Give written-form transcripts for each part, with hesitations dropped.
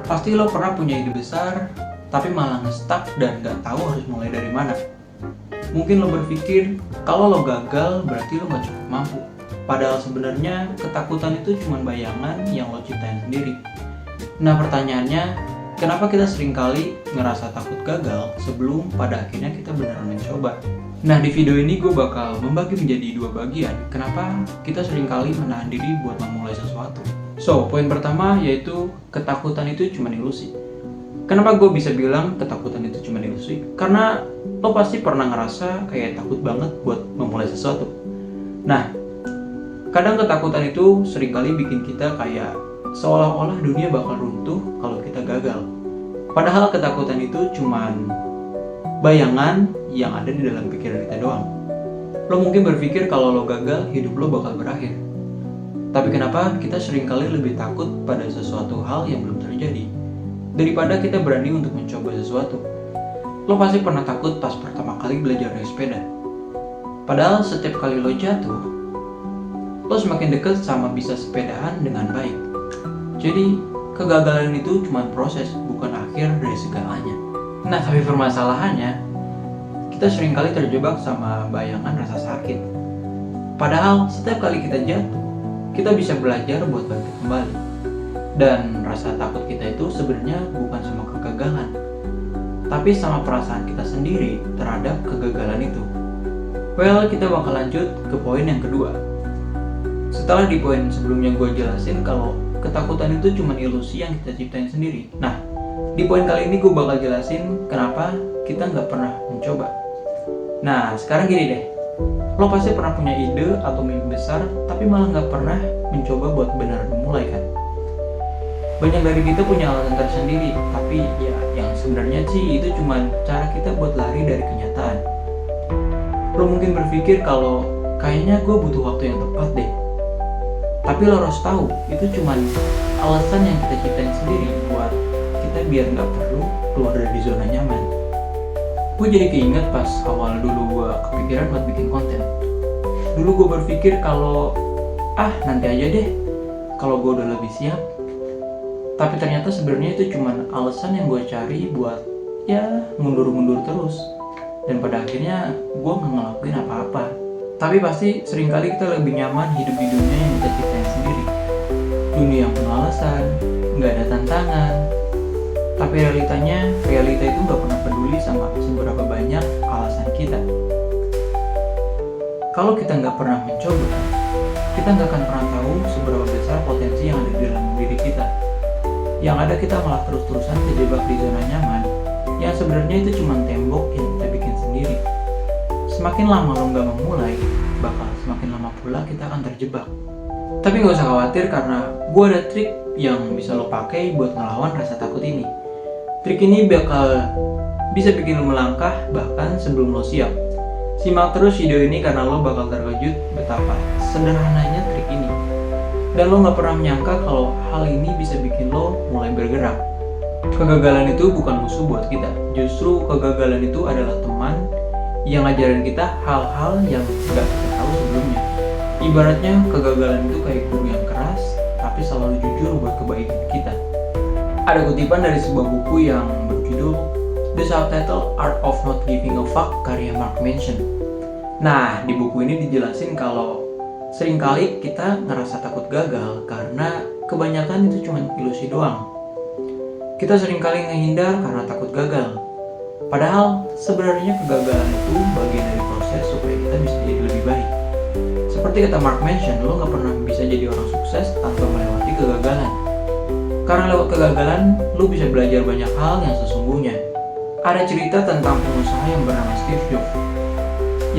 Pasti lo pernah punya ide besar, tapi malah nge-stuck dan gak tahu harus mulai dari mana. Mungkin lo berpikir, kalau lo gagal berarti lo gak cukup mampu. Padahal sebenarnya ketakutan itu cuma bayangan yang lo ciptain sendiri. Nah pertanyaannya, kenapa kita seringkali ngerasa takut gagal sebelum pada akhirnya kita beneran mencoba? Nah di video ini gue bakal membagi menjadi dua bagian kenapa kita seringkali menahan diri buat memulai sesuatu. So, poin pertama yaitu ketakutan itu cuma ilusi. Kenapa gue bisa bilang ketakutan itu cuma ilusi? Karena lo pasti pernah ngerasa kayak takut banget buat memulai sesuatu. Nah, kadang ketakutan itu seringkali bikin kita kayak seolah-olah dunia bakal runtuh kalau kita gagal. Padahal ketakutan itu cuman bayangan yang ada di dalam pikiran kita doang. Lo mungkin berpikir kalau lo gagal, hidup lo bakal berakhir. Tapi kenapa kita seringkali lebih takut pada sesuatu hal yang belum terjadi daripada kita berani untuk mencoba sesuatu? Lo pasti pernah takut pas pertama kali belajar naik sepeda. Padahal setiap kali lo jatuh, lo semakin dekat sama bisa sepedahan dengan baik. Jadi, kegagalan itu cuma proses, bukan akhir dari segalanya. Nah, tapi permasalahannya, kita seringkali terjebak sama bayangan rasa sakit. Padahal, setiap kali kita jatuh, kita bisa belajar buat bangkit kembali. Dan rasa takut kita itu sebenarnya bukan sama kegagalan, tapi sama perasaan kita sendiri terhadap kegagalan itu. Well, kita bakal lanjut ke poin yang kedua. Setelah di poin sebelumnya gue jelasin kalau ketakutan itu cuma ilusi yang kita ciptain sendiri. Nah, di poin kali ini gue bakal jelasin kenapa kita nggak pernah mencoba. Nah, sekarang gini deh. Lo pasti pernah punya ide atau mimpi besar, tapi malah nggak pernah mencoba buat beneran memulai kan? Banyak dari kita punya alasan tersendiri, tapi ya yang sebenarnya sih itu cuma cara kita buat lari dari kenyataan. Lo mungkin berpikir kalau kayaknya gue butuh waktu yang tepat deh. Tapi lo harus tahu, itu cuma alasan yang kita ciptain sendiri buat kita biar nggak perlu keluar dari zona nyaman. Gue jadi keinget pas awal dulu gue kepikiran buat bikin konten. Dulu gue berpikir kalau nanti aja deh, kalau gue udah lebih siap. Tapi ternyata sebenarnya itu cuma alasan yang gue cari buat mundur-mundur terus. Dan pada akhirnya gue nggak ngelakuin apa-apa. Tapi pasti seringkali kita lebih nyaman hidup di dunia yang kita ciptain sendiri. Dunia yang penuh alasan, nggak ada tantangan. Tapi realita itu nggak pernah peduli sama seberapa banyak alasan kita. Kalau kita nggak pernah mencoba, kita nggak akan pernah tahu seberapa besar potensi yang ada di dalam diri kita. Yang ada kita malah terus-terusan terjebak di zona nyaman, yang sebenarnya itu cuma tembok yang kita bikin sendiri. Semakin lama lo nggak memulai, bakal semakin lama pula kita akan terjebak. Tapi nggak usah khawatir karena gue ada trik yang bisa lo pakai buat ngelawan rasa takut ini. Trik ini bakal bisa bikin lo melangkah bahkan sebelum lo siap. Simak terus video ini karena lo bakal terkejut betapa sederhananya trik ini. Dan lo gak pernah menyangka kalau hal ini bisa bikin lo mulai bergerak. Kegagalan itu bukan musuh buat kita. Justru kegagalan itu adalah teman yang ngajarin kita hal-hal yang gak kita tahu sebelumnya. Ibaratnya kegagalan itu kayak guru yang keras tapi selalu jujur buat kebaikan kita. Ada kutipan dari sebuah buku yang berjudul The Subtitle Art of Not Giving a Fuck karya Mark Manson. Nah, di buku ini dijelasin kalau seringkali kita ngerasa takut gagal karena kebanyakan itu cuma ilusi doang. Kita seringkali ngehindar karena takut gagal. Padahal sebenarnya kegagalan itu bagian dari proses supaya kita bisa jadi lebih baik. Seperti kata Mark Manson, lo gak pernah bisa jadi orang sukses tanpa melewati kegagalan. Karena lewat kegagalan, lo bisa belajar banyak hal yang sesungguhnya. Ada cerita tentang pengusaha yang bernama Steve Jobs,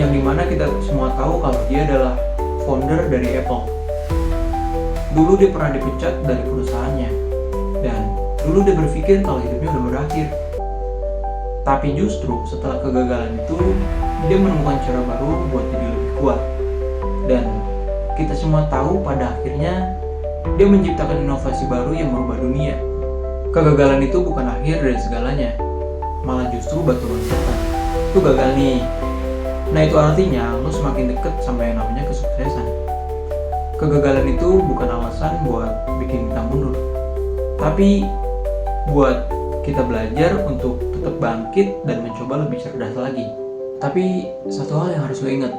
yang dimana kita semua tahu kalau dia adalah founder dari Apple. Dulu dia pernah dipecat dari perusahaannya, dan dulu dia berpikir kalau hidupnya udah berakhir. Tapi justru setelah kegagalan itu, dia menemukan cara baru buat jadi lebih kuat. Dan kita semua tahu pada akhirnya dia menciptakan inovasi baru yang merubah dunia. Kegagalan itu bukan akhir dari segalanya, malah justru batu loncatan. Lu gagal nih. Nah itu artinya lo semakin deket sama yang namanya kesuksesan. Kegagalan itu bukan alasan buat bikin kita mundur, tapi buat kita belajar untuk tetap bangkit dan mencoba lebih cerdas lagi. Tapi satu hal yang harus lo ingat,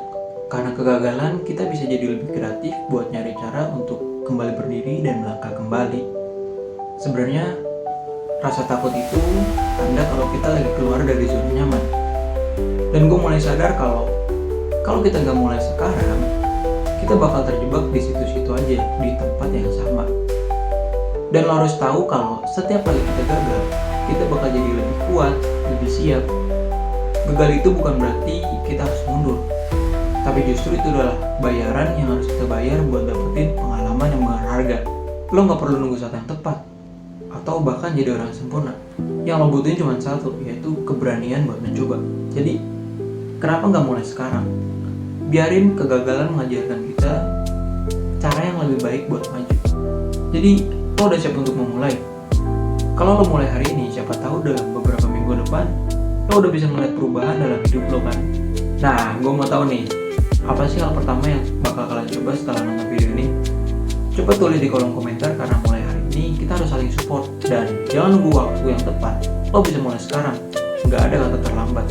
karena kegagalan kita bisa jadi lebih kreatif buat nyari cara untuk kembali berdiri dan melangkah kembali. Sebenarnya rasa takut itu tanda kalau kita lagi keluar dari zona nyaman. Dan gue mulai sadar kalau kita gak mulai sekarang, kita bakal terjebak di situ-situ aja, di tempat yang sama. Dan lo harus tahu kalau setiap kali kita gagal, kita bakal jadi lebih kuat, lebih siap. Gagal itu bukan berarti kita harus mundur, tapi justru itu adalah bayaran yang harus kita bayar buat dapetin pengalaman yang berharga. Lo gak perlu nunggu saat yang tepat, atau bahkan jadi orang sempurna. Yang lo butuhin cuma satu, yaitu keberanian buat mencoba. Jadi, kenapa gak mulai sekarang? Biarin kegagalan mengajarkan kita cara yang lebih baik buat maju. Jadi, lo udah siap untuk memulai? Kalau lo mulai hari ini, siapa tahu dalam beberapa minggu depan lo udah bisa melihat perubahan dalam hidup lo kan. Nah, gue mau tahu nih, apa sih hal pertama yang bakal kalian coba setelah nonton video ini? Coba tulis di kolom komentar, karena mulai hari ini kita harus saling support. Dan jangan nunggu waktu yang tepat, lo bisa mulai sekarang, nggak ada kata terlambat.